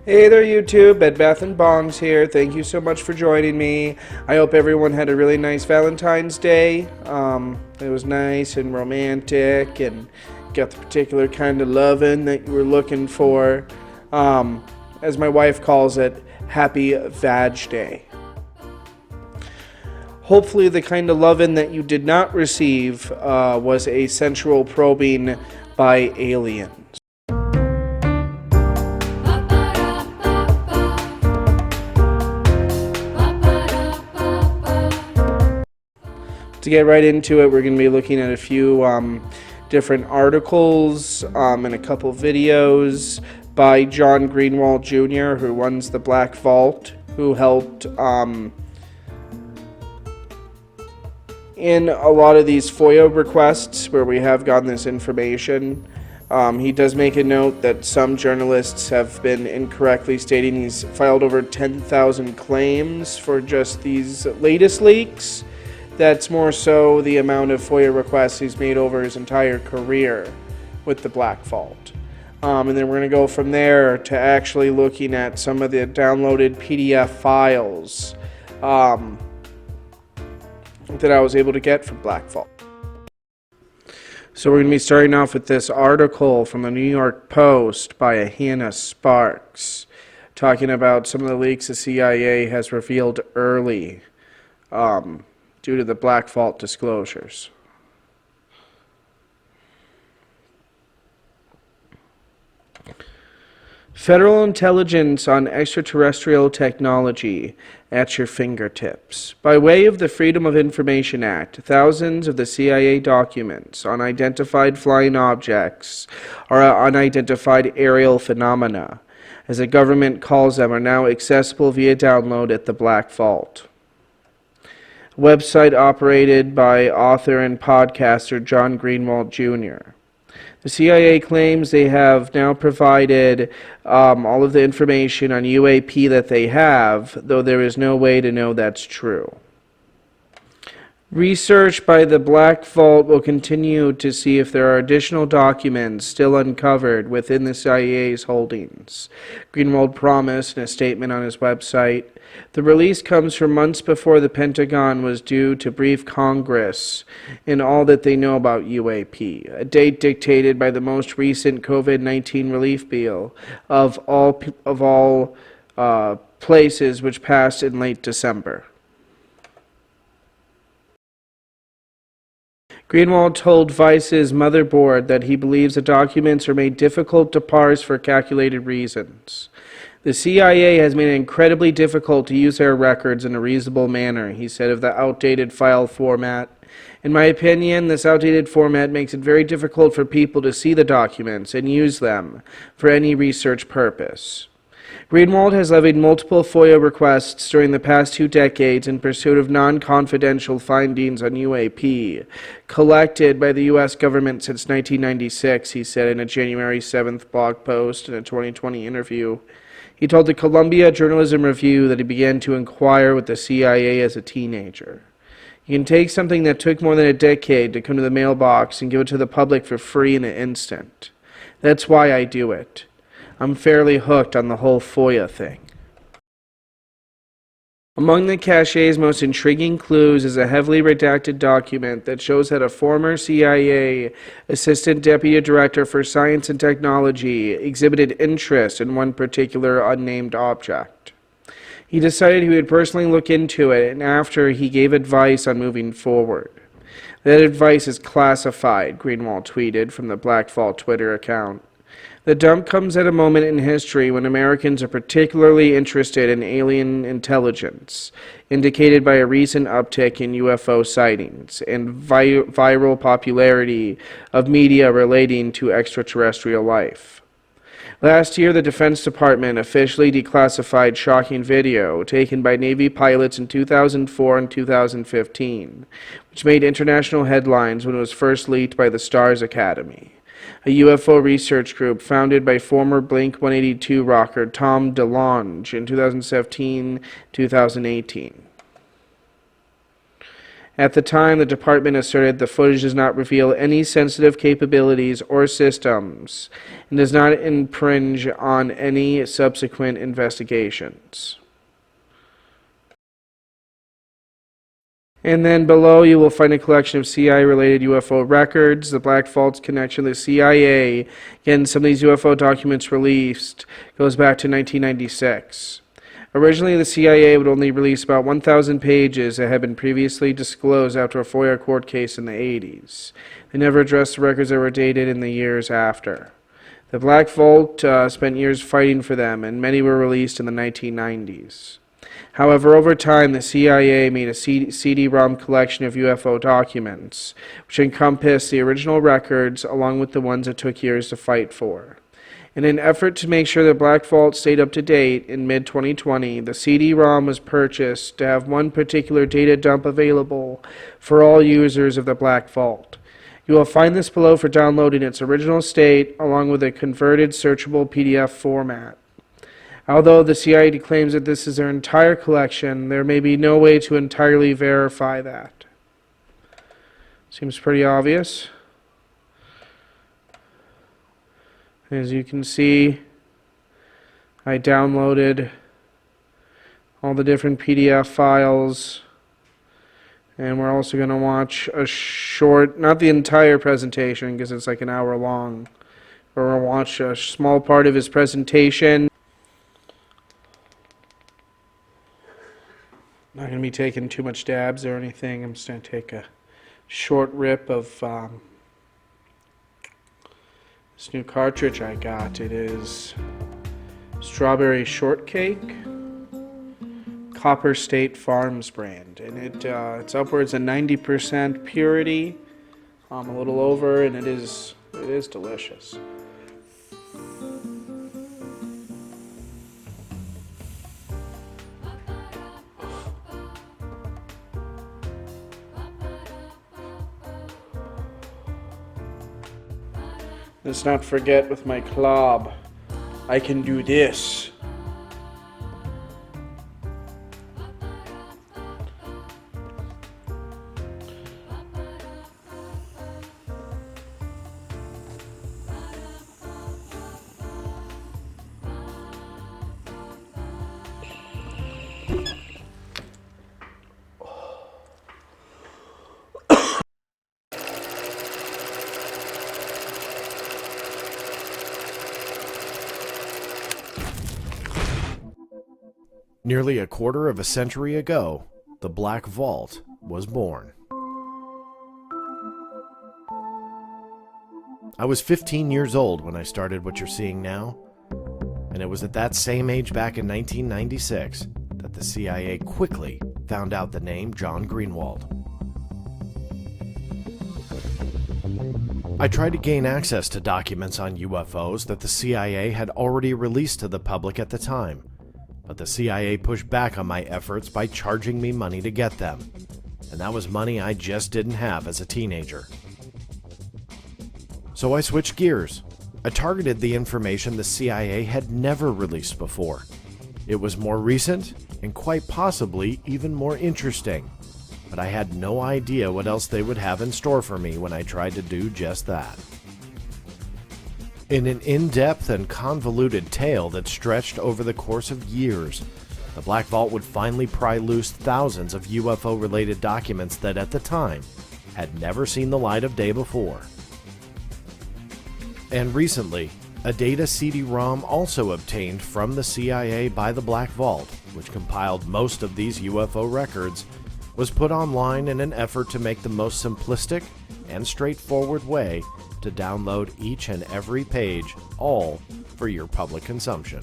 Hey there YouTube, Bed Bath & Bongs here. Thank you so much for joining me. I hope everyone had a really nice Valentine's Day. It was nice and romantic and got the particular kind of loving that you were looking for. As my wife calls it, Happy Vag Day. Hopefully the kind of loving that you did not receive was a sensual probing by aliens. To get right into it, we're going to be looking at a few different articles and a couple videos by John Greenwald Jr., who runs the Black Vault, who helped in a lot of these FOIA requests where we have gotten this information. He does make a note that some journalists have been incorrectly stating he's filed over 10,000 claims for just these latest leaks. That's more so the amount of FOIA requests he's made over his entire career with the Black Vault. And then we're going to go from there to actually looking at some of the downloaded PDF files that I was able to get from Black Vault. So we're going to be starting off with this article from the New York Post by Hannah Sparks, talking about some of the leaks the CIA has revealed early due to the Black Vault disclosures. Federal intelligence on extraterrestrial technology at your fingertips. By way of the Freedom of Information Act, thousands of the CIA documents on identified flying objects or unidentified aerial phenomena, as the government calls them, are now accessible via download at the Black Vault. Website operated by author and podcaster John Greenwald Jr. The CIA claims they have now provided all of the information on UAP that they have, though there is no way to know that's true. Research by the Black Vault will continue to see if there are additional documents still uncovered within the CIA's holdings, Greenwald promised in a statement on his website. The release comes from months before the Pentagon was due to brief Congress in all that they know about UAP, a date dictated by the most recent COVID-19 relief bill of all places, which passed in late December. Greenwald told Vice's Motherboard that he believes the documents are made difficult to parse for calculated reasons. The CIA has made it incredibly difficult to use their records in a reasonable manner, he said of the outdated file format. In my opinion, this outdated format makes it very difficult for people to see the documents and use them for any research purpose. Greenwald has levied multiple FOIA requests during the past 2 decades in pursuit of non-confidential findings on UAP, collected by the U.S. government since 1996, he said in a January 7th blog post and a 2020 interview. He told the Columbia Journalism Review that he began to inquire with the CIA as a teenager. You can take something that took more than a decade to come to the mailbox and give it to the public for free in an instant. That's why I do it. I'm fairly hooked on the whole FOIA thing. Among the cache's most intriguing clues is a heavily redacted document that shows that a former CIA Assistant Deputy Director for Science and Technology exhibited interest in one particular unnamed object. He decided he would personally look into it, and after he gave advice on moving forward. That advice is classified, Greenwald tweeted from the Black Vault Twitter account. The dump comes at a moment in history when Americans are particularly interested in alien intelligence, indicated by a recent uptick in UFO sightings and viral popularity of media relating to extraterrestrial life. Last year, the Defense Department officially declassified shocking video taken by Navy pilots in 2004 and 2015, which made international headlines when it was first leaked by the Stars Academy, a UFO research group founded by former Blink-182 rocker Tom DeLonge in 2017-2018. At the time, the department asserted the footage does not reveal any sensitive capabilities or systems and does not infringe on any subsequent investigations. And then below you will find a collection of CIA-related UFO records, the Black Vault's connection to the CIA. Again, some of these UFO documents released goes back to 1996. Originally, the CIA would only release about 1,000 pages that had been previously disclosed after a FOIA court case in the 80s. They never addressed the records that were dated in the years after. The Black Vault spent years fighting for them, and many were released in the 1990s. However, over time, the CIA made a CD-ROM collection of UFO documents, which encompassed the original records along with the ones it took years to fight for. In an effort to make sure the Black Vault stayed up to date, in mid-2020, the CD-ROM was purchased to have one particular data dump available for all users of the Black Vault. You will find this below for download in its original state, along with a converted searchable PDF format. Although the CIA claims that this is their entire collection, there may be no way to entirely verify that. Seems pretty obvious. As you can see, I downloaded all the different PDF files, and we're also going to watch a short, not the entire presentation because it's like an hour long, but we'll watch a small part of his presentation. Not going to be taking too much dabs or anything. I'm just going to take a short rip of this new cartridge I got. It is Strawberry Shortcake, Copper State Farms brand, and it's upwards of 90% purity, a little over, and it is delicious. Let's not forget with my club, I can do this. Nearly a quarter of a century ago, the Black Vault was born. I was 15 years old when I started what you're seeing now, and it was at that same age back in 1996 that the CIA quickly found out the name John Greenwald. I tried to gain access to documents on UFOs that the CIA had already released to the public at the time, but the CIA pushed back on my efforts by charging me money to get them, and that was money I just didn't have as a teenager. So I switched gears. I targeted the information the CIA had never released before. It was more recent and quite possibly even more interesting, but I had no idea what else they would have in store for me when I tried to do just that. In an in-depth and convoluted tale that stretched over the course of years, the Black Vault would finally pry loose thousands of UFO-related documents that at the time had never seen the light of day before. And recently, a data CD-ROM also obtained from the CIA by the Black Vault, which compiled most of these UFO records, was put online in an effort to make the most simplistic and straightforward way to download each and every page, all for your public consumption.